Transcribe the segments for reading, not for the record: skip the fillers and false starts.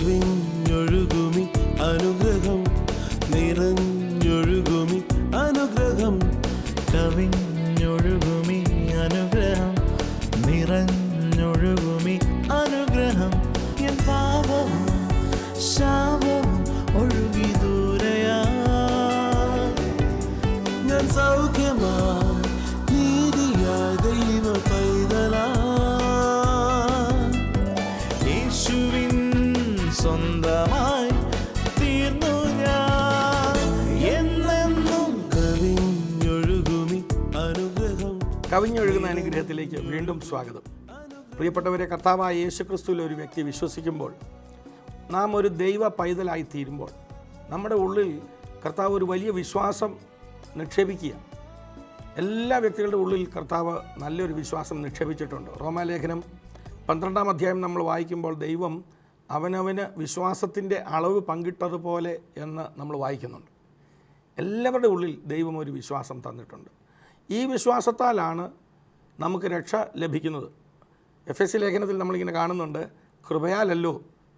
കവിഞ്ഞൊഴുകുമി അനുഗ്രഹം നിറഞ്ഞൊഴുകുമി അനുഗ്രഹം കവിഞ്ഞൊഴുകുമി അനുഗ്രഹം നിറഞ്ഞൊഴുകുമി അനുഗ്രഹം എൻ പാപവും ശാപവും ഒഴുകി ദൂരയാ ഞാൻ സൗഖ്യമാ നീതിയായ ദൈവ പൈതലാ യേശുവിൻ സ്വന്തമായി തീർന്നു ഞാൻ എന്നെന്നും. കവിഞ്ഞൊഴുകുമി അനുഗ്രഹം. കവിഞ്ഞൊഴുകുന്ന അനുഗ്രഹത്തിലേക്ക് വീണ്ടും സ്വാഗതം. പ്രിയപ്പെട്ടവരെ, കർത്താവായ യേശുക്രിസ്തുവിൽ ഒരു വ്യക്തി വിശ്വസിക്കുമ്പോൾ, നാം ഒരു ദൈവ പൈതലായി തീരുമ്പോൾ, നമ്മുടെ ഉള്ളിൽ കർത്താവ് ഒരു വലിയ വിശ്വാസം നിക്ഷേപിക്കുക. എല്ലാ വ്യക്തികളുടെ ഉള്ളിൽ കർത്താവ് നല്ലൊരു വിശ്വാസം നിക്ഷേപിച്ചിട്ടുണ്ട്. റോമാലേഖനം 12-ാം അധ്യായം നമ്മൾ വായിക്കുമ്പോൾ ദൈവം അവനവന് വിശ്വാസത്തിൻ്റെ അളവ് പങ്കിട്ടതുപോലെ എന്ന് നമ്മൾ വായിക്കുന്നുണ്ട്. എല്ലാവരുടെ ഉള്ളിൽ ദൈവം ഒരു വിശ്വാസം തന്നിട്ടുണ്ട്. ഈ വിശ്വാസത്താലാണ് നമുക്ക് രക്ഷ ലഭിക്കുന്നത്. എഫെസ്യ ലേഖനത്തിൽ നമ്മളിങ്ങനെ കാണുന്നുണ്ട്, കൃപയാലല്ലോ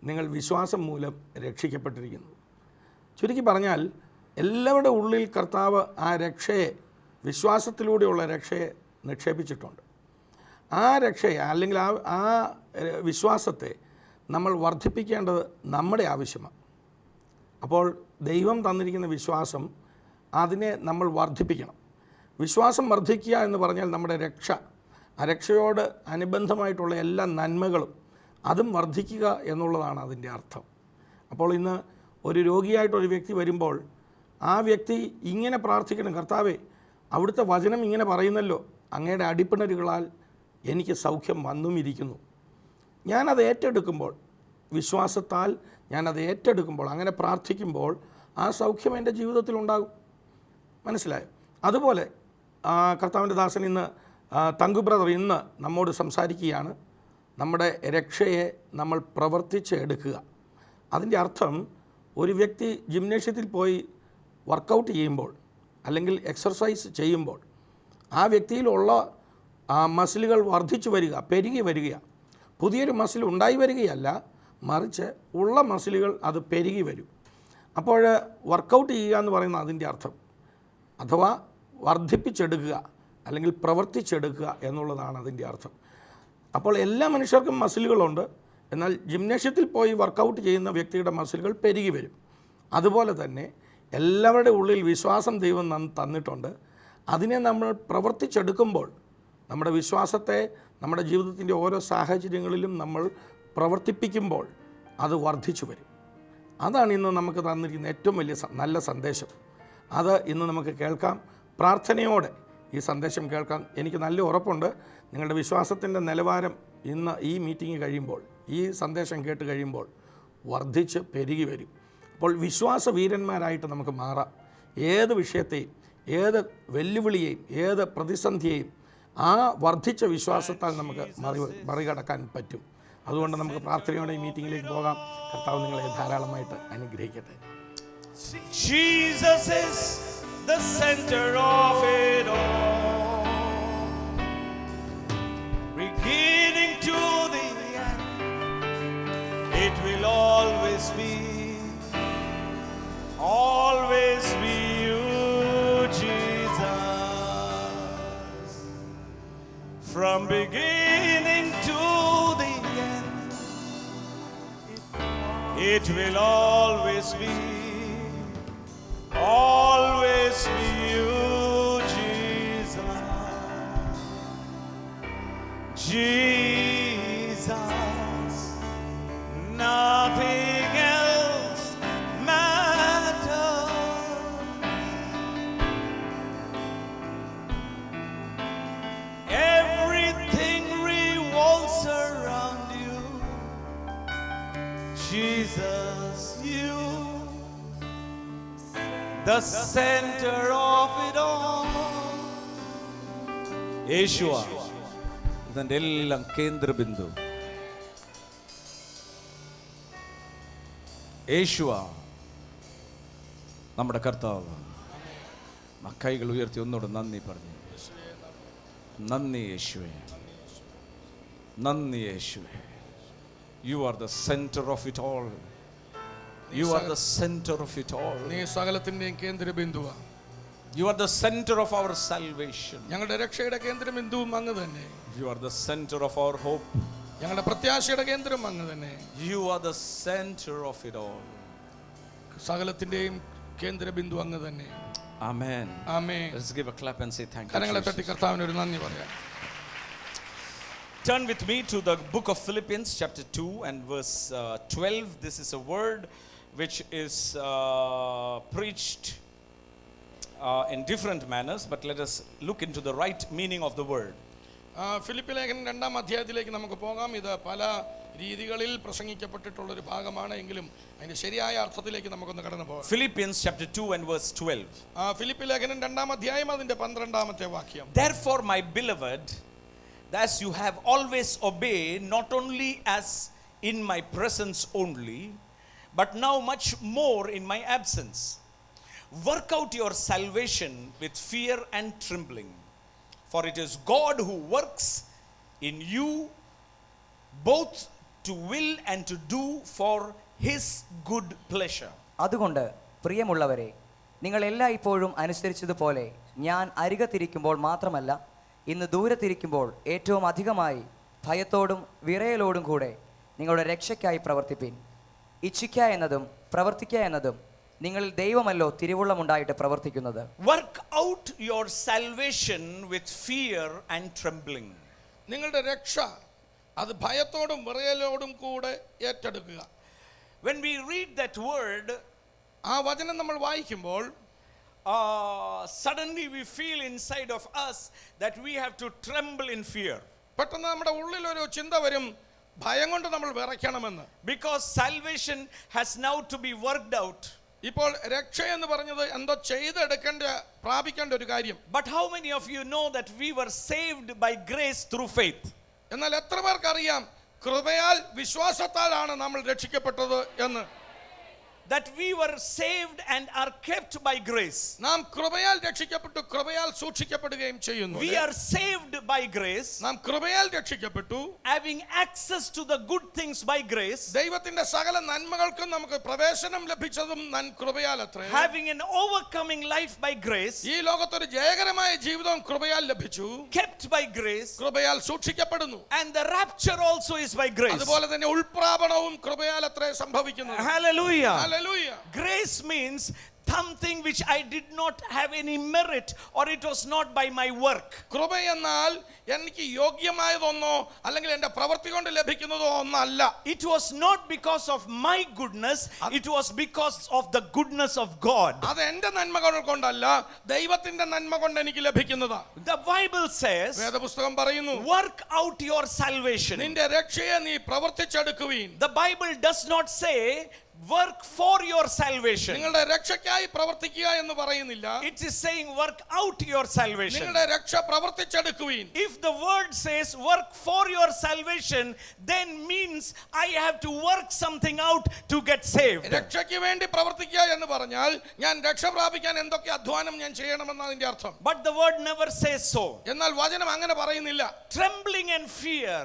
നിങ്ങൾ വിശ്വാസം മൂലം രക്ഷിക്കപ്പെട്ടിരിക്കുന്നു. ചുരുക്കി പറഞ്ഞാൽ എല്ലാവരുടെ ഉള്ളിൽ കർത്താവ് ആ രക്ഷയെ, വിശ്വാസത്തിലൂടെയുള്ള രക്ഷയെ നിക്ഷേപിച്ചിട്ടുണ്ട്. ആ രക്ഷയെ അല്ലെങ്കിൽ ആ വിശ്വാസത്തെ നമ്മൾ വർദ്ധിപ്പിക്കേണ്ടത് നമ്മുടെ ആവശ്യമാണ്. അപ്പോൾ ദൈവം തന്നിരിക്കുന്ന വിശ്വാസം, അതിനെ നമ്മൾ വർദ്ധിപ്പിക്കണം. വിശ്വാസം വർദ്ധിക്കുക എന്ന് പറഞ്ഞാൽ നമ്മുടെ രക്ഷ, ആ രക്ഷയോട് അനുബന്ധമായിട്ടുള്ള എല്ലാ നന്മകളും അതും വർദ്ധിക്കുക എന്നുള്ളതാണ് അതിൻ്റെ അർത്ഥം. അപ്പോൾ ഇന്ന് ഒരു രോഗിയായിട്ടൊരു വ്യക്തി വരുമ്പോൾ ആ വ്യക്തി ഇങ്ങനെ പ്രാർത്ഥിക്കണം, കർത്താവേ, അവിടുത്തെ വചനം ഇങ്ങനെ പറയുന്നല്ലോ, അങ്ങയുടെ അടിപ്പിണരുകളാൽ എനിക്ക് സൗഖ്യം വന്നുമിരിക്കുന്നു. ഞാനത് ഏറ്റെടുക്കുമ്പോൾ, വിശ്വാസത്താൽ ഞാനത് ഏറ്റെടുക്കുമ്പോൾ, അങ്ങനെ പ്രാർത്ഥിക്കുമ്പോൾ ആ സൗഖ്യം എൻ്റെ ജീവിതത്തിലുണ്ടാകും. മനസ്സിലായോ? അതുപോലെ കർത്താവിൻ്റെ ദാസൻ ഇന്ന് തങ്കു ബ്രദർ ഇന്ന് നമ്മോട് സംസാരിക്കുകയാണ്. നമ്മുടെ രക്ഷയെ നമ്മൾ പ്രവർത്തിച്ച് എടുക്കുക. അതിൻ്റെ അർത്ഥം, ഒരു വ്യക്തി ജിംനേഷ്യത്തിൽ പോയി വർക്കൗട്ട് ചെയ്യുമ്പോൾ അല്ലെങ്കിൽ എക്സർസൈസ് ചെയ്യുമ്പോൾ ആ വ്യക്തിയിലുള്ള മസിലുകൾ വർദ്ധിച്ചു വരിക, പെരുകി വരിക. പുതിയൊരു മസിൽ ഉണ്ടായി വരികയല്ല, മറിച്ച് ഉള്ള മസിലുകൾ അത് പെരുകി വരും. അപ്പോൾ വർക്കൗട്ട് ചെയ്യുക എന്ന് പറയുന്ന അതിൻ്റെ അർത്ഥം, അഥവാ വർദ്ധിപ്പിച്ചെടുക്കുക അല്ലെങ്കിൽ പ്രവർത്തിച്ചെടുക്കുക എന്നുള്ളതാണ് അതിൻ്റെ അർത്ഥം. അപ്പോൾ എല്ലാ മനുഷ്യർക്കും മസിലുകളുണ്ട്. എന്നാൽ ജിംനേഷ്യത്തിൽ പോയി വർക്കൗട്ട് ചെയ്യുന്ന വ്യക്തിയുടെ മസിലുകൾ പെരുകി വരും. അതുപോലെ തന്നെ എല്ലാവരുടെ ഉള്ളിൽ വിശ്വാസം ദൈവം തന്നിട്ടുണ്ട്. അതിനെ നമ്മൾ പ്രവർത്തിച്ചെടുക്കുമ്പോൾ, നമ്മുടെ വിശ്വാസത്തെ നമ്മുടെ ജീവിതത്തിൻ്റെ ഓരോ സാഹചര്യങ്ങളിലും നമ്മൾ പ്രവർത്തിപ്പിക്കുമ്പോൾ അത് വർദ്ധിച്ചു വരും. അതാണ് ഇന്ന് നമുക്ക് തന്നിരിക്കുന്ന ഏറ്റവും വലിയ നല്ല സന്ദേശം. അത് ഇന്ന് നമുക്ക് കേൾക്കാം. പ്രാർത്ഥനയോടെ ഈ സന്ദേശം കേൾക്കാം. എനിക്ക് നല്ല ഉറപ്പുണ്ട്, നിങ്ങളുടെ വിശ്വാസത്തിൻ്റെ നിലവാരം ഇന്ന് ഈ മീറ്റിംഗ് കഴിയുമ്പോൾ, ഈ സന്ദേശം കേട്ട് കഴിയുമ്പോൾ വർദ്ധിച്ച് പെരുകി വരും. അപ്പോൾ വിശ്വാസ വീരന്മാരായിട്ട് നമുക്ക് മാറാം. ഏത് വിഷയത്തെയും, ഏത് വെല്ലുവിളിയെയും, ഏത് പ്രതിസന്ധിയെയും ആ വർദ്ധിച്ച വിശ്വാസത്താൽ നമുക്ക് മറികടക്കാൻ പറ്റും. അതുകൊണ്ട് നമുക്ക് പ്രാർത്ഥനയോടെ ഈ മീറ്റിങ്ങിലേക്ക് പോകാം. കർത്താവ് നിങ്ങളെ ധാരാളമായിട്ട് അനുഗ്രഹിക്കട്ടെ. Jesus is the center of it all, beginning to the end. It will always be you, Jesus. From beginning to the end, it will always be you, Jesus. Jesus, nothing else matters. Everything revolves around you, Jesus, you, the center of it all. യേശുവ ഇതിൻ്റെ എല്ലാം കേന്ദ്രബിന്ദു. യേശുവ നമ്മുടെ കർത്താവ്. കൈകൾ ഉയർത്തി ഒന്നുകൂടെ നന്ദി പറഞ്ഞു. നന്ദി യേശുവേ, നന്ദി യേശുവേ. You are the centre of it all. You are the center of it all. നീ സകലത്തിന്റെയും കേന്ദ്ര ബിന്ദുവാ. You are the center of our salvation. ഞങ്ങളുടെ രക്ഷയുടെ കേന്ദ്ര ബിന്ദുവും അങ്ങ് തന്നെ. You are the center of our hope. ഞങ്ങളുടെ പ്രത്യാശയുടെ കേന്ദ്രം അങ്ങ് തന്നെ. You are the center of it all. സകലത്തിന്റെയും കേന്ദ്ര ബിന്ദു അങ്ങ് തന്നെ. Amen. Amen. Let's give a clap and say thank you. കരങ്ങളെ തട്ടി Jesus. കർത്താവിന് ഒരു നന്ദി പറയാം. Turn with me to the book of Philippians chapter 2 and verse 12. This is a word which is preached in different manners, but let us look into the right meaning of the word. Philippi ലേഖനം 2-ാം അധ്യായത്തിലേക്ക് നമുക്ക് പോകാം. ഇത് പല രീതികളിൽ പ്രസംഗിക്കപ്പെട്ടിട്ടുള്ള ഒരു ഭാഗമാണ്, എങ്കിലും അതിന്റെ ശരിയായ അർത്ഥത്തിലേക്ക് നമുക്കൊന്ന് കടന്നു പോകാം. Philippians chapter 2 and verse 12. Philippi ലേഖനം 2-ാം അധ്യായം അതിന്റെ 12-ാമത്തെ വാക്യം. Therefore, my beloved, as you have always obeyed, not only as in my presence only, but now much more in my absence, work out your salvation with fear and trembling. For it is God who works in you both to will and to do for his good pleasure. അതുകൊണ്ട് പ്രിയമുള്ളവരെ, നിങ്ങൾ എല്ലായ്പ്പോഴും അനുസരിച്ചതുപോലെ ഞാൻ അരികത്തിരിക്കുമ്പോൾ മാത്രമല്ല, ഇന്ന് ദൂരത്തിരിക്കുമ്പോൾ ഏറ്റവും അധികമായി ഭയത്തോടും വിറയലോടും കൂടെ നിങ്ങളുടെ രക്ഷയ്ക്കായി പ്രവർത്തിപ്പിൻ. ഇച്ഛിക്കുക എന്നതും പ്രവർത്തിക്കുക എന്നതും നിങ്ങളിൽ ദൈവമല്ലോ തിരുവുള്ളമുണ്ടായിട്ട് പ്രവർത്തിക്കുന്നത്. Work out your salvation with fear and trembling. നിങ്ങളുടെ രക്ഷ അത് ഭയത്തോടും വിറയലോടും കൂടെ ഏറ്റെടുക്കുക. When we read that word, ആ വചനം നമ്മൾ വായിക്കുമ്പോൾ suddenly we feel inside of us that we have to tremble in fear. പെട്ടെന്ന് നമ്മുടെ ഉള്ളിൽ ഒരു ചിന്ത വരും, ഭയം കൊണ്ട് നമ്മൾ വിറയ്ക്കണമെന്ന്. Because salvation has now to be worked out. ഇപ്പോൾ രക്ഷ എന്ന് പറഞ്ഞത് എന്തോ ചെയ്തെടുക്കേണ്ട പ്രാപിക്കേണ്ട ഒരു കാര്യം. But how many of you know that we were saved by grace through faith? എന്നാൽ എത്ര പേർക്കറിയാം കൃപയാൽ വിശ്വാസത്താലാണ് നമ്മൾ രക്ഷിക്കപ്പെട്ടത് എന്ന്? That we were saved and are kept by grace. നാം കൃപയാൽ രക്ഷിക്കപ്പെട്ടു, കൃപയാൽ സൂക്ഷിക്കപ്പെടുകയും ചെയ്യുന്നു. We are saved by grace. നാം കൃപയാൽ രക്ഷിക്കപ്പെട്ടു, having access to the good things by grace. ദൈവത്തിന്റെ സകല നന്മകൾക്കും നമുക്ക് പ്രവേശനം ലഭിച്ചതും കൃപയാൽ അത്രേ. Having an overcoming life by grace. ഈ ലോകത്തൊരു ജയകരമായ ജീവിതം കൃപയാൽ ലഭിച്ചു, kept by grace. കൃപയാൽ സൂക്ഷിക്കപ്പെടുന്നു. And the rapture also is by grace. അതുപോലെ തന്നെ ഉൾപ്രാപണവും കൃപയാൽ അത്രേ സംഭവിക്കുന്നത്. Hallelujah. Hallelujah. Grace means something which I did not have any merit, or it was not by my work. കൃപ എന്നാൽ എനിക്ക് യോഗ്യമായതൊന്നോ അല്ലെങ്കിൽ എൻ്റെ പ്രവൃത്തി കൊണ്ട് ലഭിക്കുന്നതോ ഒന്നല്ല. It was not because of my goodness, it was because of the goodness of God. അത് എൻ്റെ നന്മകൾ കൊണ്ടല്ല, ദൈവത്തിന്റെ നന്മ കൊണ്ട് എനിക്ക് ലഭിക്കുന്നതാ. The Bible says, വേദപുസ്തകം പറയുന്നു, work out your salvation. നിന്റെ രക്ഷയെ നീ പ്രവർത്തിച്ചെടുക്കുവീൻ. The Bible does not say work for your salvation. നിങ്ങളുടെ രക്ഷയ്ക്കായി പ്രവർത്തിക്കുക എന്ന് പറയുന്നില്ല. It is saying work out your salvation. നിങ്ങളുടെ രക്ഷ പ്രവർത്തിച്ചെടുക്കുവീൻ. If the word says work for your salvation, then means I have to work something out to get saved. രക്ഷയ്ക്ക് വേണ്ടി പ്രവർത്തിക്കുക എന്ന് പറഞ്ഞാൽ ഞാൻ രക്ഷ പ്രാപിക്കാൻ എന്തൊക്കെ അധ്വാനം ഞാൻ ചെയ്യണമെന്നാണ് അതിന്റെ അർത്ഥം. But the word never says so. എന്നാൽ വചനം അങ്ങനെ പറയുന്നില്ല. Trembling and fear.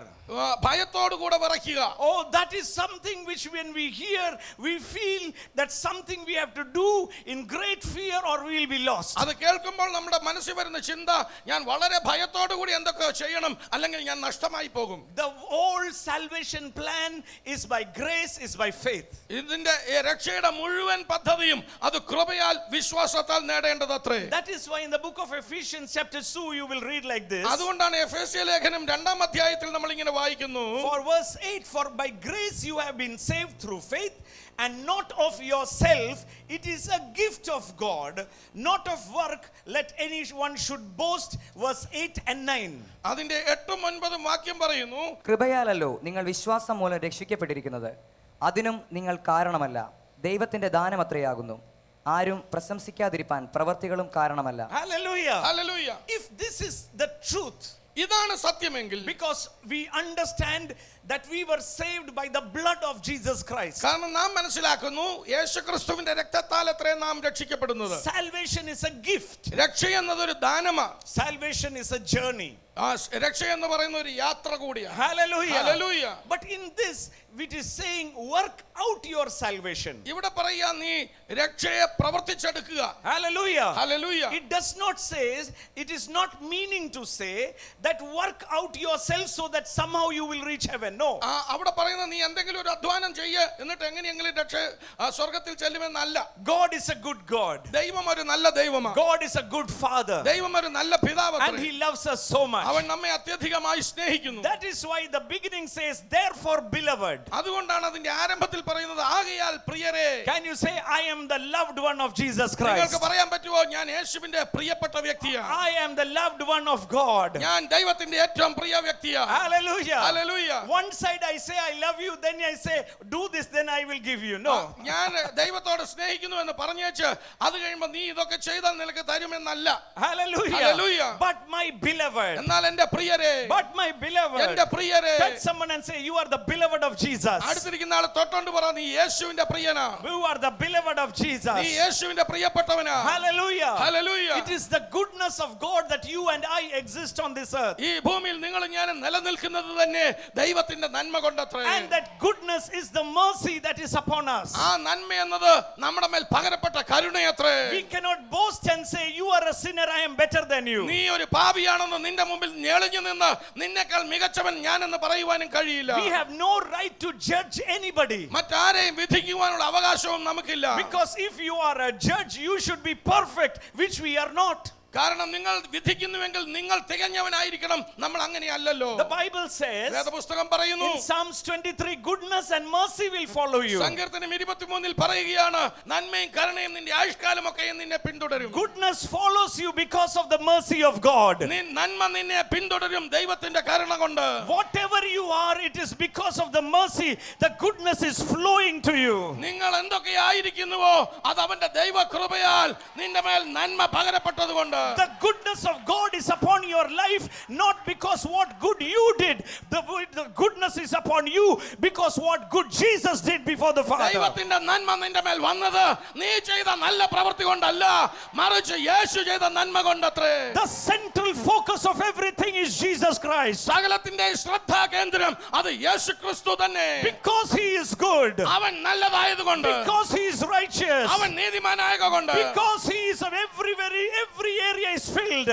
ഭയത്തോട് കൂടെ വിറയ്ക്കുക. Oh, that is something which when we hear, we feel that something we have to do in great fear or we will be lost. അത് കേൾക്കുമ്പോൾ നമ്മുടെ മനസ്സിൽ വരുന്ന ചിന്ത, ഞാൻ വളരെ ഭയത്തോടു കൂടി എന്തൊക്കെ ചെയ്യണം, അല്ലെങ്കിൽ ഞാൻ നഷ്ടമായി പോകും. The whole salvation plan is by grace, is by faith. ഇതിന്റെ രക്ഷയുടെ മുഴുവൻ പദ്ധതിയും അത് കൃപയാൽ വിശ്വാസത്താൽ നേടേണ്ടതത്രേ. That is why in the book of Ephesians chapter 2 you will read like this. അതുകൊണ്ടാണ് എഫേസ്യ ലേഖനം 2-ാം അധ്യായത്തിൽ നമ്മൾ ഇങ്ങനെ വായിക്കുന്നു. For verse 8, for by grace you have been saved through faith, and not of yourself, it is a gift of God, not of work, let anyone should boast. Verse 8 and 9. അതിന്റെ 8ഉം 9ഉം വാക്യം പറയുന്നു, കൃപയാലല്ലോ നിങ്ങൾ വിശ്വാസം മൂലം രക്ഷിക്കപ്പെട്ടിരിക്കുന്നത്, അതിനും നിങ്ങൾ കാരണമല്ല, ദൈവത്തിന്റെ ദാനം അത്രയാകുന്നു. ആരും പ്രശംസിക്കാതിരിപ്പാൻ പ്രവർത്തികളും കാരണമല്ല. Hallelujah. Hallelujah. If this is the truth, ഇതാണ് സത്യമെങ്കിൽ, because we understand that we were saved by the blood of Jesus Christ. കാരണം നാം മനസ്സിലാക്കുന്നു യേശുക്രിസ്തുവിന്റെ രക്തത്താൽ അത്രേ നാം രക്ഷിക്കപ്പെടുന്നത്. Salvation is a gift. രക്ഷ എന്നതൊരു ദാനമാണ്. Salvation is a journey. ആ രക്ഷ എന്ന് പറയുന്ന ഒരു യാത്ര കൂടിയാണ്. Hallelujah. Hallelujah. But in this, it is saying, work out your salvation. ഇവിടെ പറയാ നീ രക്ഷയെ പ്രവർത്തിച്ചെടുക്കുക. Hallelujah. Hallelujah. It does not say, it is not meaning to say that work out yourself so that somehow you will reach heaven. No. അവിടെ പറയുന്ന നീ എന്തെങ്കിലും ഒരു അധ്വാനം ചെയ്യ് എന്നിട്ട് എങ്ങനെയെങ്കിലും രക്ഷ സ്വർഗ്ഗത്തിൽ ചെല്ലുമെന്നല്ല. God is a good God. ദൈവം ഒരു നല്ല ദൈവമാണ്. God is a good Father. ദൈവം ഒരു നല്ല പിതാവാണ്. And He loves us so much. അവൻ നമ്മെ അത്യധികമായി സ്നേഹിക്കുന്നു. That is why the beginning says, therefore beloved. അതുകൊണ്ടാണ് അതിന്റെ ആരംഭത്തിൽ പറയുന്നത് ആകയാൽ പ്രിയരേ. Can you say, I am the loved one of Jesus Christ? നിങ്ങൾക്ക് പറയാൻ പറ്റുമോ ഞാൻ യേശുവിന്റെ പ്രിയപ്പെട്ട വ്യക്തിയാണ്. I am the loved one of God. ഞാൻ ദൈവത്തിന്റെ ഏറ്റവും പ്രിയ വ്യക്തിയാണ്. Hallelujah. Hallelujah. One side I say I love you, then I say do this, then I will give you. No. ഞാൻ ദൈവത്തോട് സ്നേഹിക്കുന്നു എന്ന് പറഞ്ഞേച്ച് അത് കഴിയുമ്പോൾ നീ ഇതൊക്കെ ചെയ്താൽ നിനക്ക് തരുമെന്നല്ല. Hallelujah. Hallelujah. But my beloved. എന്നാൽ എൻ്റെ പ്രിയരേ. But my beloved. എൻ്റെ പ്രിയരേ. Touch someone and say you are the beloved of Jesus. അടുത്തിരിക്കുന്ന ആളെ തൊട്ടോണ്ട് പറ നീ യേശുവിന്റെ പ്രിയനാ. You are the beloved of Jesus. നീ യേശുവിന്റെ പ്രിയപ്പെട്ടവനാ. Hallelujah. Hallelujah. It is the goodness of God that you and I exist on this earth. ഈ ഭൂമിയിൽ നിങ്ങൾ ഞാൻ നിലനിൽക്കുന്നത് തന്നെ ദൈവത്തിന്റെ നന്മ കൊണ്ടത്രേ. And that goodness is the mercy that is upon us. ആ നന്മ എന്നത് നമ്മുടെ മേൽ പകരപ്പെട്ട കരുണയത്രേ. We cannot boast and say you are a sinner, I am better than you. നീ ഒരു പാപിയാണെന്ന് നിന്റെ മുമ്പിൽ ഞെളിഞ്ഞു നിന്ന് നിന്നെക്കാൾ മികച്ചവൻ ഞാനെന്ന് പറയുവാനും കഴിയില്ല. We have no right to judge anybody. മറ്റാരെയും വിധിക്കുവാനുള്ള അവകാശവും നമുക്കില്ല. Because if you are a judge, you should be perfect, which we are not. കാരണം നിങ്ങൾ വിധിക്കുന്നുവെങ്കിൽ നിങ്ങൾ തികഞ്ഞവനായിരിക്കണം. നമ്മൾ അങ്ങനെയല്ലല്ലോ. The Bible says വേദപുസ്തകം പറയുന്നു in Psalms 23, goodness and mercy will follow you. സങ്കീർത്തനം 23 പറയുകയാണ് നന്മയും കരുണയും നിന്റെ ആയുഷ്കാലം ഒക്കെ നിന്നെ പിന്തുടരും. Goodness follows you because of the mercy of God. നന്മ നിന്നെ പിന്തുടരും ദൈവത്തിന്റെ കരുണ കൊണ്ട്. Whatever you are, it is because of the mercy. The goodness is flowing to you. നിങ്ങൾ എന്തൊക്കെ ആയിരിക്കുന്നുവോ അത് അവന്റെ ദൈവകൃപയാൽ നിന്റെ മേൽ നന്മ പകരപ്പെട്ടതുകൊണ്ട്. The goodness of God is upon your life, not because what good you did. The goodness is upon you because what good Jesus did before the Father. ദൈവത്തിന്റെ നന്മ നിന്റെ മേൽ വന്നത് നീ ചെയ്ത നല്ല പ്രവൃത്തി കൊണ്ടല്ല, മറിച്ച് യേശു ചെയ്ത നന്മ കൊണ്ടത്രേ. The central focus of everything is Jesus Christ. സകലത്തിന്റെ ശ്രദ്ധാ കേന്ദ്രം അത് യേശുക്രിസ്തു തന്നെ. Because He is good. അവൻ നല്ലതായതുകൊണ്ട്. Because He is righteous. അവൻ നീതിമാനായതുകൊണ്ട്. Because He is of every area is filled.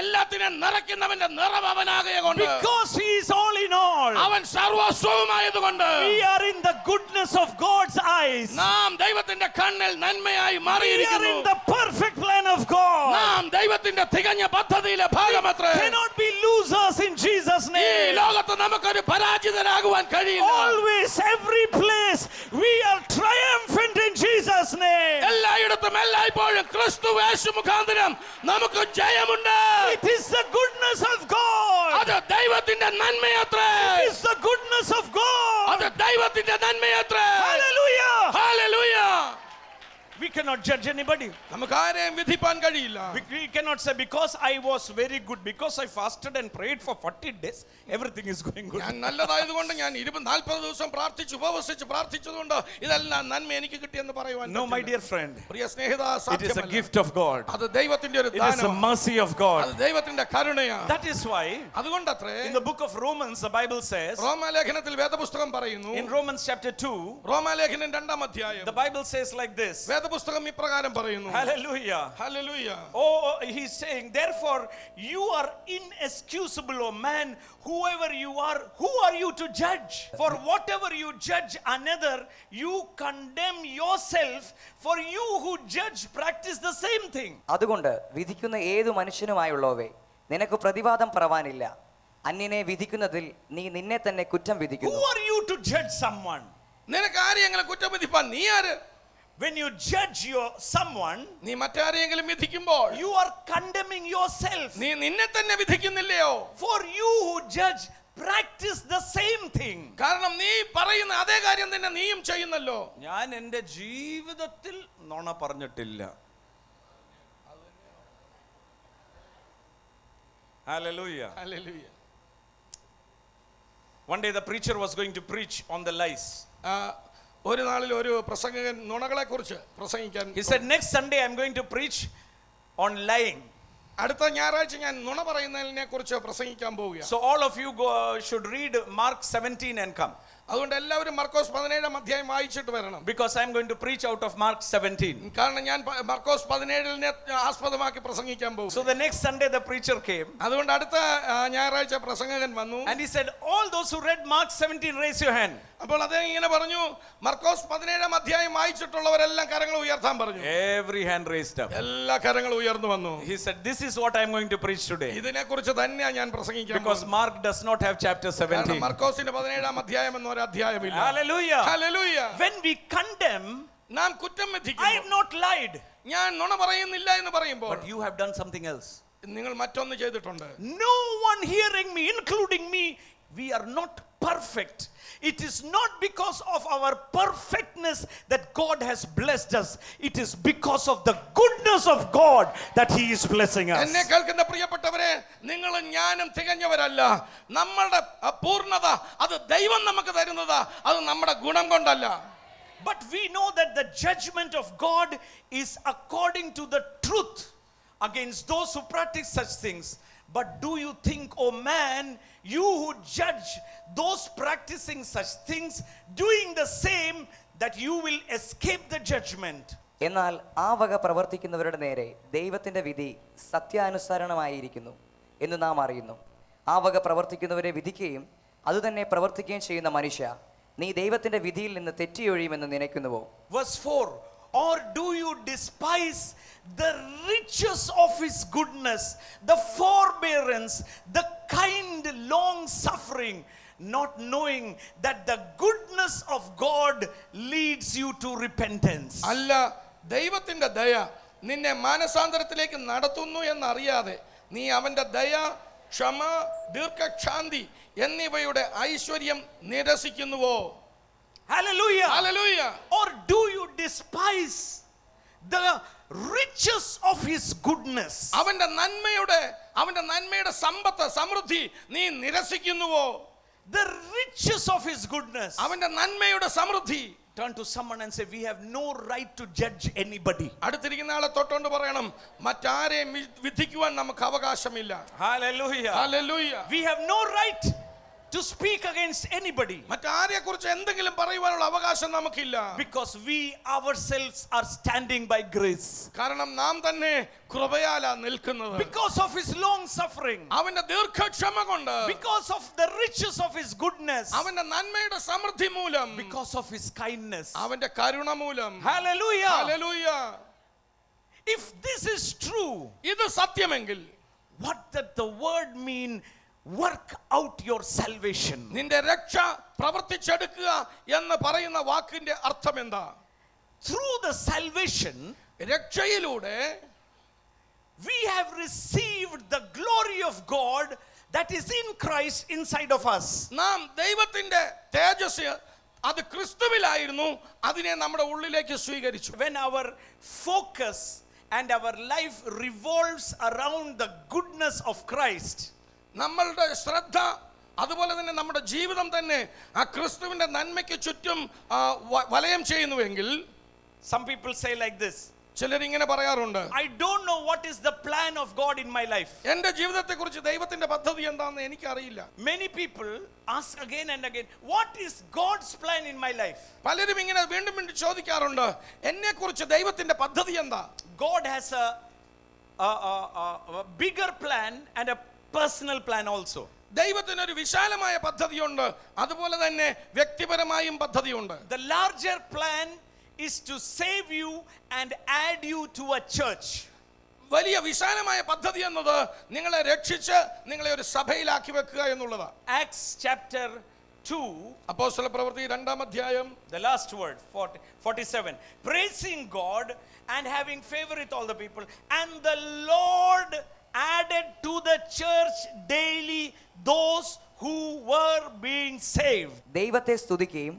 എല്ലാത്തിനും നിറയ്ക്കുന്നവന്റെ നിറവ് അവനാകകൊണ്ട്. Because He is all in all. അവൻ സർവസ്വവുമായതുകൊണ്ട്. We are in the goodness of God's eyes. നാം ദൈവത്തിന്റെ കണ്ണിൽ നന്മയായി We are മാറിയിരിക്കുന്നു. in the perfect plan of God. നാം ദൈവത്തിന്റെ തികഞ്ഞ പദ്ധതിയിലെ ഭാഗമത്രേ. Cannot be losers in Jesus' ഈ name. ലോകത്ത് നമുക്കൊരു പരാജിതരാകുവാൻ കഴിയില്ല. Always, every place, we are triumphant in Jesus' name. എല്ലായിടത്തും എല്ലായ്പ്പോഴും ക്രിസ്തു യേശു മുഖാന്തരം നമുക്ക് ജയമുണ്ട്. It is the goodness of God. അത് ദൈവത്തിന്റെ നന്മയത്രേ. It is the goodness of God. അത് ദൈവത്തിന്റെ നന്മയത്രേ. Hallelujah. Hallelujah. We cannot judge anybody. നമുക്ക് ആരെയും വിധിപ്പാൻ കഴിയില്ല. We cannot say because I was very good, because I fasted and prayed for 40 days, everything is going good. ഞാൻ നല്ലതായതുകൊണ്ട് ഞാൻ 40 ദിവസം പ്രാർത്ഥിച്ചു ഉപവസിച്ച് പ്രാർത്ഥിച്ചതുകൊണ്ട് ഇതെല്ലാം നന്മ എനിക്ക് കിട്ടിയെന്ന് പറയുവാൻ No, my dear friend. Priya സ്നേഹിതാ, It is a സാധ്യമല്ല. gift of God. അത് ദൈവത്തിന്റെ ഒരു It is the ദാനമാണ്. mercy of God. അത് ദൈവത്തിന്റെ കരുണയാണ്. That is why അതുകൊണ്ടത്രേ in the book of Romans the Bible says, റോമാലേഖനത്തിൽ വേദപുസ്തകം പറയുന്നു. in Romans chapter 2, റോമാലേഖനം 2-ാം അധ്യായം the Bible says like this. വേദപുസ്തകം ഇപ്രകാരം പറയുന്നു. Hallelujah. Hallelujah. Oh, he's saying, therefore you are inexcusable, O man, whoever you are. Who are you to judge? For whatever you judge another, you condemn yourself. For you who judge practice the same thing. അതുകൊണ്ട് വിധിക്കുന്ന ഏതു മനുഷ്യനുമായുള്ളവേ നിനക്ക് പ്രതിവാദം പറവാനില്ല. അന്യനെ വിധിക്കുന്നതിൽ നീ നിന്നെ തന്നെ കുറ്റം Who വിധിക്കുന്നു. are you to judge someone? നിനക്ക് ആരെയെങ്കിലും കുറ്റം വിധിപ്പാൻ നീ ആര്? When you judge someone, നീ മറ്റാരെയെങ്കിലും വിധിക്കുമ്പോൾ you are condemning yourself. നീ നിന്നെ തന്നെ വിധിക്കുന്നില്ലയോ? For you who judge practice the same thing. കാരണം നീ പറയുന്ന അതേ കാര്യം തന്നെ നീയും ചെയ്യുന്നല്ലോ. ഞാൻ എൻ്റെ ജീവിതത്തിൽ നുണ പറഞ്ഞിട്ടില്ല. Hallelujah. Hallelujah. One day the preacher was going to preach on the lies. ഒരു നാളിൽ ഒരു പ്രസംഗകൻ നുണകളെ കുറിച്ച് പ്രസംഗിക്കാൻ He said, next Sunday I'm going to preach on lying. അടുത്ത ഞായറാഴ്ച ഞാൻ നുണ പറയുന്നതിനെ കുറിച്ച് പ്രസംഗിക്കാൻ പോവുകയാണ്. So all of you should read Mark 17 and come. അതുകൊണ്ട് എല്ലാവരും മർക്കോസ് 17 അധ്യായം വായിച്ചിട്ട് വരണം. Because I'm going to preach out of Mark 17. കാരണം ഞാൻ മർക്കോസ് 17 ആസ്പദമാക്കി പ്രസംഗിക്കാൻ പോകും. So the next Sunday the preacher came. അതുകൊണ്ട് അടുത്ത ഞായറാഴ്ച പ്രസംഗകൻ വന്നു. And he said, all those who read Mark 17, raise your hand. അപ്പോൾ അദ്ദേഹം ഇങ്ങനെ പറഞ്ഞു, മർക്കോസ് 17 അധ്യായം വായിച്ചിട്ടുള്ളവരെല്ലാം കരങ്ങൾ ഉയർത്താൻ പറഞ്ഞു. Every hand raised up. എല്ലാ കരങ്ങളും ഉയർന്നു വന്നു. He said, this is what I'm going to preach today. ഇതിനെക്കുറിച്ച് തന്നെയാണ് ഞാൻ പ്രസംഗിക്കാൻ Because Mark does not have chapter 17. മർക്കോസിന്റെ 17 അധ്യായം എന്നൊരു അധ്യായമില്ല. Hallelujah. Hallelujah. When we condemn, നാം കുറ്റം I വിധിക്കുന്നു. have not lied. ഞാൻ നുണ പറയുന്നില്ല എന്ന് പറയുമ്പോൾ But you have done something else. നിങ്ങൾ മറ്റൊന്ന് ചെയ്തിട്ടുണ്ട്. No one hearing me, including me, we are not perfect. It is not because of our perfectness that God has blessed us. It is because of the goodness of God that He is blessing us. എന്നെ കേൾക്കുന്ന പ്രിയപ്പെട്ടവരെ, നിങ്ങൾ ഞാനും തികഞ്ഞവരല്ല. നമ്മളുടെ പൂർണ്ണത അത് ദൈവം നമുക്ക് തരുന്നതാ, അത് നമ്മുടെ ഗുണം കൊണ്ടല്ല. But we know that the judgment of God is according to the truth against those who practice such things. But do you think, O man, you who judge those practicing such things, doing the same, that you will escape the judgment? എന്നാൽ ആ വക പ്രവർത്തിക്കുന്നവരുടെ നേരെ ദൈവത്തിന്റെ വിധി സത്യാനുസരണമായിരിക്കുന്നു എന്ന് നാം അറിയുന്നു. ആ വക പ്രവർത്തിക്കുന്നവരെ വിധിക്കുകയും അതുതന്നെ പ്രവർത്തിക്കുകയും ചെയ്യുന്ന മനുഷ്യ, നീ ദൈവത്തിന്റെ വിധിയിൽ നിന്ന് തെറ്റിയൊഴിയുമെന്ന് നിனைക്കുന്നുവോ? Verse 4, or do you despise the riches of His goodness, the forbearance, the kind long suffering, not knowing that the goodness of God leads you to repentance? അല്ല, ദൈവത്തിന്റെ ദയ നിന്നെ മാനസാന്തരത്തിലേക്ക് നടത്തുന്നു എന്നറിയാതെ നീ അവന്റെ ദയ, ക്ഷമ, ദീർഘക്ഷാന്തി എന്നിവയുടെ ഐശ്വര്യം നിരസിക്കുന്നുവോ? Hallelujah. Hallelujah. Or do you despise the riches of His goodness? അവന്റെ നന്മയുടെ സമ്പത്ത്, സമൃദ്ധി നീ നിരസിക്കുന്നുവോ? The riches of His goodness. അവന്റെ നന്മയുടെ സമൃദ്ധി. Turn to someone and say, we have no right to judge anybody. അടുത്തിരിക്കുന്ന ആളെ തൊട്ടുകൊണ്ട് പറയണം, മറ്റാരെയും വിധിക്കുവാൻ നമുക്ക് അവകാശമില്ല. Hallelujah. Hallelujah. We have no right to speak against anybody. മറ്റാരെ കുറിച്ച് എന്തെങ്കിലും പറയുവാനുള്ള അവകാശം നമുക്കില്ല. Because we ourselves are standing by grace. കാരണം നാം തന്നെ കൃപയാലാ നിൽക്കുന്നത്. Because of His long suffering. അവന്റെ ദീർഘക്ഷമ കൊണ്ട്. Because of the riches of His goodness. അവന്റെ നന്മയുടെ സമൃദ്ധി മൂലം. Because of His kindness. അവന്റെ കരുണ മൂലം. Hallelujah. Hallelujah. If this is true, ഇത് സത്യമെങ്കിൽ, what does the word mean? Work out your salvation. നിന്റെ രക്ഷ പ്രവർത്തിച്ചെടുക്കുക എന്ന് പറയുന്ന വാക്കിന്റെ അർത്ഥം എന്താ? Through the salvation, രക്ഷയിലൂടെ we have received the glory of God that is in Christ inside of us. നാം ദൈവത്തിന്റെ തേജസ് അത് ക്രിസ്തുവിലായിരുന്നു, അതിനെ നമ്മുടെ ഉള്ളിലേക്ക് സ്വീകരിച്ചു. When our focus and our life revolves around the goodness of Christ, നമ്മളുടെ ശ്രദ്ധ, അതുപോലെ തന്നെ നമ്മുടെ ജീവിതം തന്നെ ആ ക്രിസ്തുവിന്റെ നന്മയ്ക്ക് ചുറ്റും വലയം ചെയ്യുന്നുവെങ്കിൽ, some people say like this, ചിലർ ഇങ്ങനെ പറയാറുണ്ട്, I don't know what is the plan of God in my life. എന്റെ ജീവിതത്തെ കുറിച്ച് ദൈവത്തിന്റെ പദ്ധതി എന്താണെന്ന് എനിക്കറിയില്ല. Many people ask again and again, what is God's plan in my life? പലരും ഇങ്ങനെ വീണ്ടും വീണ്ടും ചോദിക്കാറുണ്ട്, എന്നെ കുറിച്ച് ദൈവത്തിന്റെ പദ്ധതി എന്താ? God has a bigger plan and a personal plan also. ദൈവത്തിന് ഒരു വിശാലമായ പദ്ധതിയുണ്ട്, അതുപോലെ തന്നെ വ്യക്തിപരമായും പദ്ധതിയുണ്ട്. The larger plan is to save you and add you to a church. വലിയ വിശാലമായ പദ്ധതി എന്നത് നിങ്ങളെ രക്ഷിച്ച് നിങ്ങളെ ഒരു സഭയിലാക്കി വെക്കുക എന്നുള്ളതാണ്. Acts chapter 2, അപ്പോസ്തലപ്രവൃത്തി 2-ാം അധ്യായം, the last word, 47, praising God and having favor with all the people, and the Lord added to the church daily those who were being saved. ദൈവത്തെ സ്തുതിക്കുകയും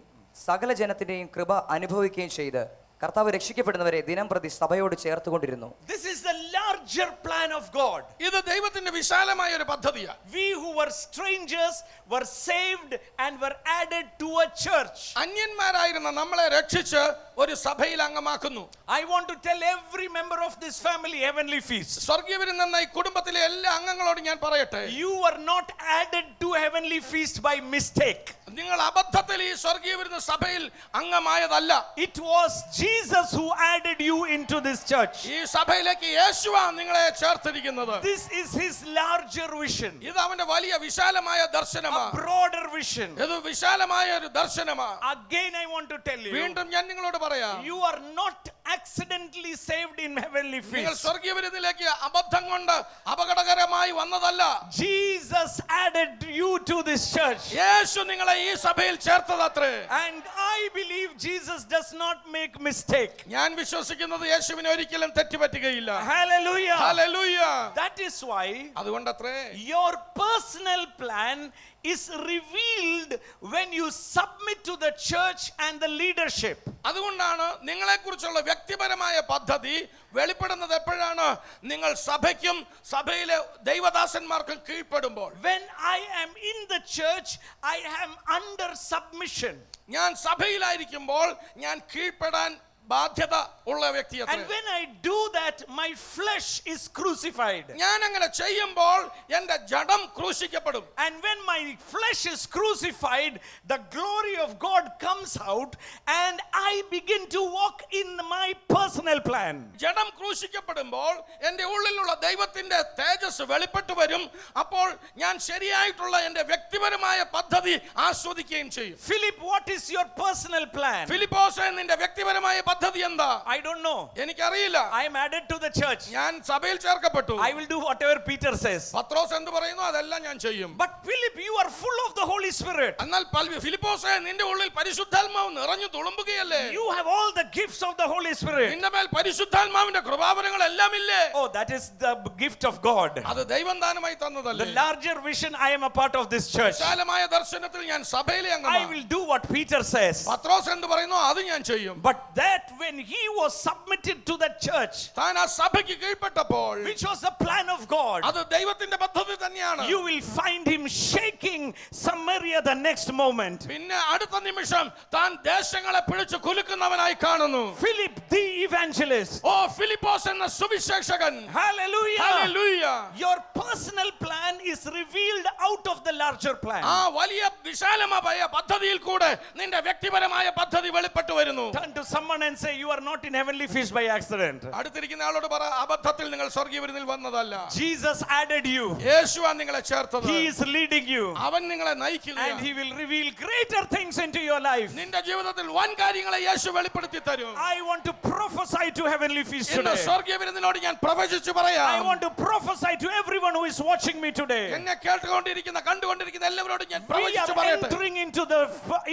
സകല ജനത്തിന്റെയും കൃപ അനുഭവിക്കുകയും ചെയ്ത് കർത്താവ് രക്ഷിക്കപ്പെടുന്നവരെ ദിനം പ്രതി സഭയോട് ചേർത്തുകൊണ്ടിരുന്നു. This is the large larger plan of God. ഇത് ദൈവത്തിന്റെ വിശാലമായ ഒരു പദ്ധതിയാണ്. We who were strangers were saved and were added to a church. അന്യന്മാരായിരുന്ന നമ്മളെ രക്ഷിച്ച് ഒരു സഭയിൽ അംഗമാക്കുന്നു. I want to tell every member of this family, Heavenly Feast, സ്വർഗീയവിരുന്ന് എന്ന ഈ കുടുംബത്തിലെ എല്ലാ അംഗങ്ങളോടും ഞാൻ പറയട്ടെ, you were not added to Heavenly Feast by mistake. നിങ്ങൾ അബദ്ധത്തിൽ ഈ സ്വർഗീയവിരുന്ന് സഭയിൽ അംഗമായതല്ല. It was Jesus who added you into this church. ഈ സഭയിലേക്ക് യേശുവാണ് നിങ്ങളെ ചേർത്തിരിക്കുന്നത്. This is his larger vision, ഇത് അവന്റെ വലിയ വിശാലമായ a ദർശനമാണ്. broader vision. ഇത് വിശാലമായ ഒരു ദർശനമാണ്. Again I want to tell you, വീണ്ടും ഞാൻ നിങ്ങളോട് പറയാം, you are not accidentally saved in Heavenly നിങ്ങൾ Feast. സ്വർഗീയവിരുന്നിലേക്ക് അബദ്ധം കൊണ്ട് അപകടകരമായി വന്നതല്ല. Jesus added you to this church. യേശു നിങ്ങളെ ഈ സഭയിൽ ചേർത്തതത്രേ. And I believe Jesus does not make mistake. ഞാൻ വിശ്വസിക്കുന്നത് യേശുവിന് ഒരിക്കലും തെറ്റുപറ്റുകയില്ല. Hallelujah. Hallelujah. That is why അതുകൊണ്ടത്രേ your personal plan is revealed when you submit to the church and the leadership. അതുകൊണ്ടാണ് നിങ്ങളെക്കുറിച്ചുള്ള വ്യക്തിപരമായ പദ്ധതി വെളിപ്പെടുന്നത് എപ്പോഴാണ്? നിങ്ങൾ സഭയ്ക്കും സഭയിലെ ദൈവദാസന്മാർക്കും കീഴ്പ്പെടുമ്പോൾ. When I am in the church, I am under submission. ഞാൻ സഭയിലായിരിക്കുമ്പോൾ ഞാൻ കീഴ്പ്പെടാൻ ബാധ്യത ഉള്ള വ്യക്തിയാണ്. And when I do that, my flesh is crucified. ഞാൻ അങ്ങനെ ചെയ്യുമ്പോൾ എൻ്റെ ജഡം ക്രൂശിക്കപ്പെടും. And when my flesh is crucified, the glory of God comes out and I begin to walk in my personal plan. ജഡം ക്രൂശിക്കപ്പെടുമ്പോൾ എൻ്റെ ഉള്ളിലുള്ള ദൈവത്തിന്റെ തേജസ് വെളിപ്പെട്ടു വരും. അപ്പോൾ ഞാൻ ശരിയായിട്ടുള്ള എൻ്റെ വ്യക്തിപരമായ പദ്ധതി ആസ്വദിക്കുകയും ചെയ്യും. Philip, what is your personal plan? ഫിലിപ്പോസേ, നിന്റെ വ്യക്തിപരമായ പദ്ധതി എന്താ? I don't know. എനിക്കറിയില്ല. I am added to the church. ഞാൻ സഭയിൽ ചേർക്കപ്പെട്ടു. I will do whatever Peter says. പത്രോസ് എന്ത് പറയുന്നു അതെല്ലാം ഞാൻ ചെയ്യും. But Philip, you are full of the Holy Spirit. എന്നാൽ ഫിലിപ്പോസേ, നിന്റെ ഉള്ളിൽ പരിശുദ്ധാത്മാവ് നിറഞ്ഞു തുളുമ്പുകയല്ലേ? You have all the gifts of the Holy Spirit. നിന്റെ മേൽ പരിശുദ്ധാത്മാവിന്റെ കൃപാവരങ്ങൾ എല്ലാം ഇല്ലേ? Oh, that is the gift of God. അത് ദൈവം ദാനമായി തന്നതല്ലേ? The larger vision, I am a part of this church. വിശാലമായ ദർശനത്തിൽ ഞാൻ സഭയിലെ I അംഗമാണ്. will do what Peter says. പത്രോസ് എന്ത് പറയുന്നു അത് ഞാൻ ചെയ്യും. But that when he was submitted to the church, താൻ ആ സഭയ്ക്ക് കീഴ്പ്പെട്ടപ്പോൾ, which was the plan of God, അത് ദൈവത്തിന്റെ പദ്ധതി തന്നെയാണ്. you will find him shaking Samaria the next moment. പിന്നെ അടുത്ത നിമിഷം താൻ ദേശങ്ങളെ പിടിച്ചു കുലുക്കുന്നവനായി കാണുന്നു. Philip the evangelist. ഓ ഫിലിപ്പോസ് എന്ന Suviseshakan. Hallelujah. Hallelujah. Your personal plan is revealed out of the larger plan. ആ വലിയ വിശാലമായ പദ്ധതിയിൽ കൂടെ നിന്റെ വ്യക്തിപരമായ പദ്ധതി വെളിപ്പെട്ടു വരുന്നു. Turn to someone and say, you are not in Heavenly Feast by accident. അടുത്തിരിക്കുന്ന ആളോട് പറ, അബദ്ധത്തിൽ നിങ്ങൾ സ്വർഗ്ഗീയവിരുന്നിൽ വന്നതല്ല. Jesus added you. യേശുവാണ് നിങ്ങളെ ചേർത്തത്. He is leading you. അവൻ നിങ്ങളെ And നയിക്കുകയാണ്. he will reveal greater things into your life. നിന്റെ ജീവിതത്തിൽ വൻ കാര്യങ്ങളെ യേശു വെളിപ്പെടുത്തി തരും. I want to prophesy to Heavenly Feast ഇന്ന് today. സ്വർഗ്ഗീയവിരുന്നിനോട് ഞാൻ പ്രവചിച്ചു I പറയാം. want to prophesy to everyone who is watching me today. എന്നെ കേട്ടുകൊണ്ടിരിക്കുന്ന കണ്ടുകൊണ്ടിരിക്കുന്ന എല്ലാവരോടും ഞാൻ We പ്രവചിച്ചു are പറയട്ടെ. entering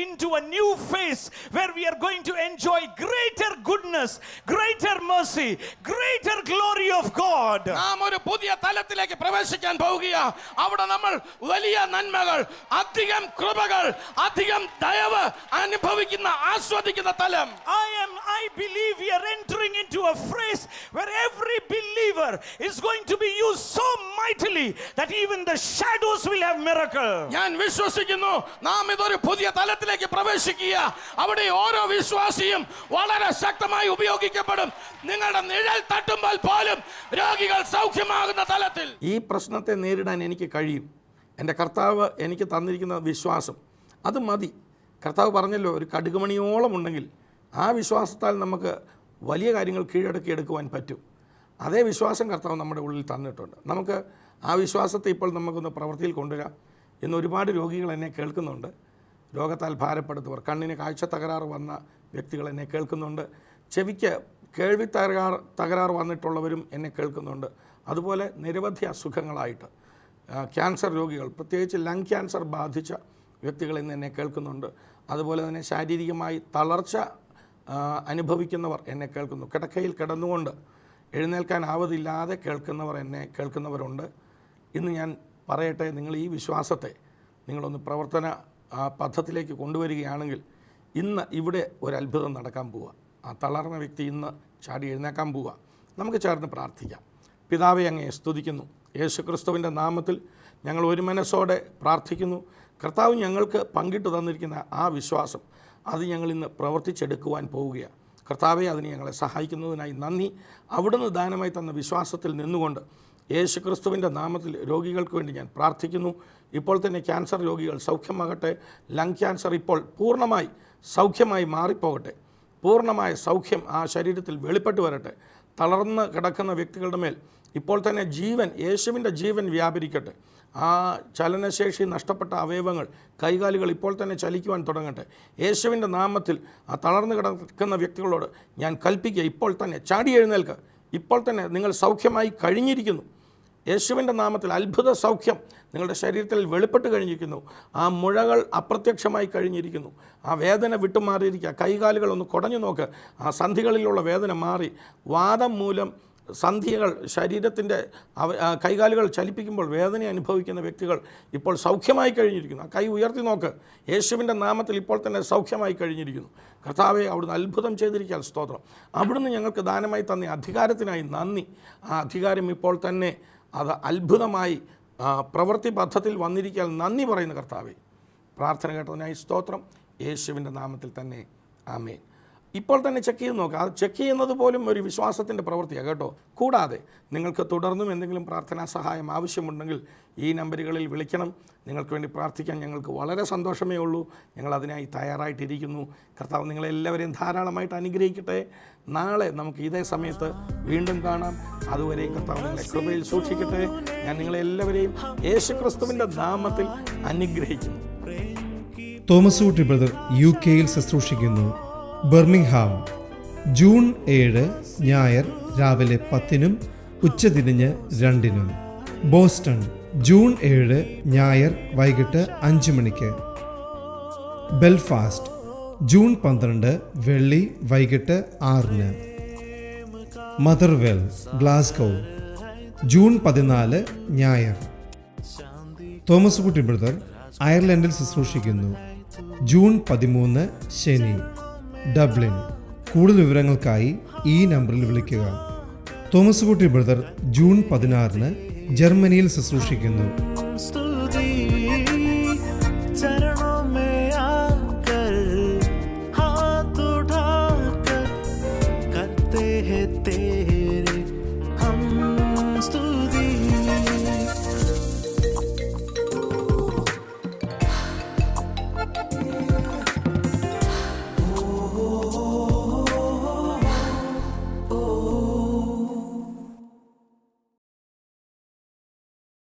into a new phase where we are going to enjoy greater goodness, greater mercy, greater glory of God. നാം ഒരു പുതിയ തലത്തിലേക്ക് പ്രവേശിക്കാൻ പോവുകയാ. അവിടെ നമ്മൾ വലിയ നന്മകൾ, അധികം കൃപകൾ, അധികം ദയവ് അനുഭവിക്കുന്ന ആസ്വദിക്കുന്ന തലം. I believe we are entering into a phase where every believer is going to be used so mightily that even the shadows will have miracle. ഞാൻ വിശ്വസിക്കുന്നു നാം ഇതൊരു പുതിയ തലത്തിലേക്ക് പ്രവേശിക്കുക. അവിടെ ഓരോ വിശ്വാസിയും വളരെ ശക്തമായി ഉപയോഗിക്കപ്പെടും. നിങ്ങളുടെ നിഴൽ തട്ടുമ്പോൾ പോലും രോഗികൾ സൗഖ്യമാകുന്ന തലത്തിൽ ഈ പ്രശ്നത്തെ നേരിടാൻ എനിക്ക് കഴിയും. എൻ്റെ കർത്താവ് എനിക്ക് തന്നിരിക്കുന്ന വിശ്വാസം അത് മതി. കർത്താവ് പറഞ്ഞല്ലോ, ഒരു കടുകുമണിയോളം ഉണ്ടെങ്കിൽ ആ വിശ്വാസത്താൽ നമുക്ക് വലിയ കാര്യങ്ങൾ കീഴടക്കി എടുക്കുവാൻ പറ്റും. അതേ വിശ്വാസം കർത്താവ് നമ്മുടെ ഉള്ളിൽ തന്നിട്ടുണ്ട്. നമുക്ക് ആ വിശ്വാസത്തെ ഇപ്പോൾ നമുക്കൊന്ന് പ്രവൃത്തിയിൽ കൊണ്ടുവരാം. ഇന്ന് ഒരുപാട് രോഗികൾ എന്നെ കേൾക്കുന്നുണ്ട്. രോഗത്താൽ ഭാരപ്പെടുത്തവർ, കണ്ണിന് കാഴ്ച തകരാറ് വന്ന വ്യക്തികൾ എന്നെ കേൾക്കുന്നുണ്ട്. ചെവിക്ക് കേൾവി തകരാറ് വന്നിട്ടുള്ളവരും എന്നെ കേൾക്കുന്നുണ്ട്. അതുപോലെ നിരവധി അസുഖങ്ങളായിട്ട് ക്യാൻസർ രോഗികൾ, പ്രത്യേകിച്ച് ലങ് ക്യാൻസർ ബാധിച്ച വ്യക്തികൾ ഇന്ന് എന്നെ കേൾക്കുന്നുണ്ട്. അതുപോലെ തന്നെ ശാരീരികമായി തളർച്ച അനുഭവിക്കുന്നവർ എന്നെ കേൾക്കുന്നു. കിടക്കയിൽ കിടന്നുകൊണ്ട് എഴുന്നേൽക്കാൻ ആവതില്ലാതെ കേൾക്കുന്നവരുണ്ട്. ഇന്ന് ഞാൻ പറയട്ടെ, നിങ്ങൾ ഈ വിശ്വാസത്തെ നിങ്ങളൊന്ന് പ്രവർത്തന പദ്ധതിയിലേക്ക് കൊണ്ടുവരികയാണെങ്കിൽ ഇന്ന് ഇവിടെ ഒരു അത്ഭുതം നടക്കാൻ പോവുക. ആ തളർന്ന വ്യക്തി ഇന്ന് ചാടി എഴുന്നേക്കാൻ പോവുക. നമുക്ക് ചേർന്ന് പ്രാർത്ഥിക്കാം. പിതാവെ, അങ്ങയെ സ്തുതിക്കുന്നു. യേശുക്രിസ്തുവിൻ്റെ നാമത്തിൽ ഞങ്ങൾ ഒരു മനസ്സോടെ പ്രാർത്ഥിക്കുന്നു. കർത്താവ് ഞങ്ങൾക്ക് പങ്കിട്ട് തന്നിരിക്കുന്ന ആ വിശ്വാസം അത് ഞങ്ങൾ ഇന്ന് പ്രവർത്തിച്ചെടുക്കുവാൻ പോവുകയാണ്. കർത്താവെ, അതിന് ഞങ്ങളെ സഹായിക്കുന്നതിനായി നന്ദി. അവിടുന്ന് ദാനമായി തന്ന വിശ്വാസത്തിൽ നിന്നുകൊണ്ട് യേശുക്രിസ്തുവിൻ്റെ നാമത്തിൽ രോഗികൾക്ക് വേണ്ടി ഞാൻ പ്രാർത്ഥിക്കുന്നു. ഇപ്പോൾ തന്നെ ക്യാൻസർ രോഗികൾ സൗഖ്യമാകട്ടെ. ലങ് ക്യാൻസർ ഇപ്പോൾ പൂർണ്ണമായി സൗഖ്യമായി മാറിപ്പോകട്ടെ. പൂർണ്ണമായ സൗഖ്യം ആ ശരീരത്തിൽ വെളിപ്പെട്ട് വരട്ടെ. തളർന്ന് കിടക്കുന്ന വ്യക്തികളുടെ മേൽ ഇപ്പോൾ തന്നെ ജീവൻ, യേശുവിൻ്റെ ജീവൻ വ്യാപരിക്കട്ടെ. ആ ചലനശേഷി നഷ്ടപ്പെട്ട അവയവങ്ങൾ, കൈകാലുകൾ ഇപ്പോൾ തന്നെ ചലിക്കുവാൻ തുടങ്ങട്ടെ. യേശുവിൻ്റെ നാമത്തിൽ ആ തളർന്ന് കിടക്കുന്ന വ്യക്തികളോട് ഞാൻ കൽപ്പിക്കുക, ഇപ്പോൾ തന്നെ ചാടി എഴുന്നേൽക്കുക. ഇപ്പോൾ തന്നെ നിങ്ങൾ സൗഖ്യമായി കഴിഞ്ഞിരിക്കുന്നു. യേശുവിൻ്റെ നാമത്തിൽ അത്ഭുത സൗഖ്യം നിങ്ങളുടെ ശരീരത്തിൽ വെളിപ്പെട്ട് കഴിഞ്ഞിരിക്കുന്നു. ആ മുഴകൾ അപ്രത്യക്ഷമായി കഴിഞ്ഞിരിക്കുന്നു. ആ വേദന വിട്ടുമാറിയിരിക്കുക. കൈകാലുകളൊന്ന് കുടഞ്ഞു നോക്ക്. ആ സന്ധികളിലുള്ള വേദന മാറി. വാദം മൂലം സന്ധികൾ, ശരീരത്തിൻ്റെ കൈകാലുകൾ ചലിപ്പിക്കുമ്പോൾ വേദന അനുഭവിക്കുന്ന വ്യക്തികൾ ഇപ്പോൾ സൗഖ്യമായി കഴിഞ്ഞിരിക്കുന്നു. ആ കൈ ഉയർത്തി നോക്ക്. യേശുവിൻ്റെ നാമത്തിൽ ഇപ്പോൾ തന്നെ സൗഖ്യമായി കഴിഞ്ഞിരിക്കുന്നു. കർത്താവെ, അവിടുന്ന് അത്ഭുതം ചെയ്തിരിക്കാൻ സ്തോത്രം. അവിടുന്ന് ഞങ്ങൾക്ക് ദാനമായി തന്ന അധികാരത്തിനായി നന്ദി. ആ അധികാരം ഇപ്പോൾ തന്നെ അത് അത്ഭുതമായി പ്രവൃത്തി പദ്ധതിയിൽ വന്നിരിക്കാൻ നന്ദി പറയുന്ന കർത്താവെ, പ്രാർത്ഥന കേട്ടതിനായി സ്തോത്രം. യേശുവിൻ്റെ നാമത്തിൽ തന്നെ ആമേൻ. ഇപ്പോൾ തന്നെ ചെക്ക് ചെയ്ത് നോക്കുക. അത് ചെക്ക് ചെയ്യുന്നത് പോലും ഒരു വിശ്വാസത്തിൻ്റെ പ്രവൃത്തിയാണ് കേട്ടോ. കൂടാതെ നിങ്ങൾക്ക് തുടർന്നും എന്തെങ്കിലും പ്രാർത്ഥനാ സഹായം ആവശ്യമുണ്ടെങ്കിൽ ഈ നമ്പറുകളിൽ വിളിക്കണം. നിങ്ങൾക്ക് വേണ്ടി പ്രാർത്ഥിക്കാൻ ഞങ്ങൾക്ക് വളരെ സന്തോഷമേ ഉള്ളൂ. ഞങ്ങൾ അതിനായി തയ്യാറായിട്ടിരിക്കുന്നു. കർത്താവ് നിങ്ങളെല്ലാവരെയും ധാരാളമായിട്ട് അനുഗ്രഹിക്കട്ടെ. നാളെ നമുക്ക് ഇതേ സമയത്ത് വീണ്ടും കാണാം. അതുവരെയും കർത്താവ് നിങ്ങളെ കൃപയിൽ സൂക്ഷിക്കട്ടെ. ഞാൻ നിങ്ങളെല്ലാവരെയും യേശുക്രിസ്തുവിൻ്റെ നാമത്തിൽ അനുഗ്രഹിക്കുന്നു. തോമസ് ഊട്ടി ബ്രദർ UK-യിൽ ശുശ്രൂഷിക്കുന്നു. ബർമിംഗ്ഹാം, ജൂൺ 7 ഞായർ രാവിലെ 10-നും ഉച്ചതിരിഞ്ഞ് 2-നും. ബോസ്റ്റൺ, ജൂൺ 7 ഞായർ വൈകിട്ട് 5 മണിക്ക്. ബെൽഫാസ്റ്റ്, ജൂൺ 12 വെള്ളി വൈകിട്ട് 6-ന്. മദർവെൽ, ഗ്ലാസ്ഗോ, ജൂൺ 14 ഞായർ. തോമസ് കുട്ടി ബ്രദർ അയർലൻഡിൽ ശുശ്രൂഷിക്കുന്നു. ജൂൺ 13 ശനി, ഡബ്ലിൻ. കൂടുതൽ വിവരങ്ങൾക്കായി ഈ നമ്പറിൽ വിളിക്കുക. തോമസ് കുട്ടി ബ്രദർ ജൂൺ 16 ജർമ്മനിയിൽ ശുശ്രൂഷിക്കുന്നു.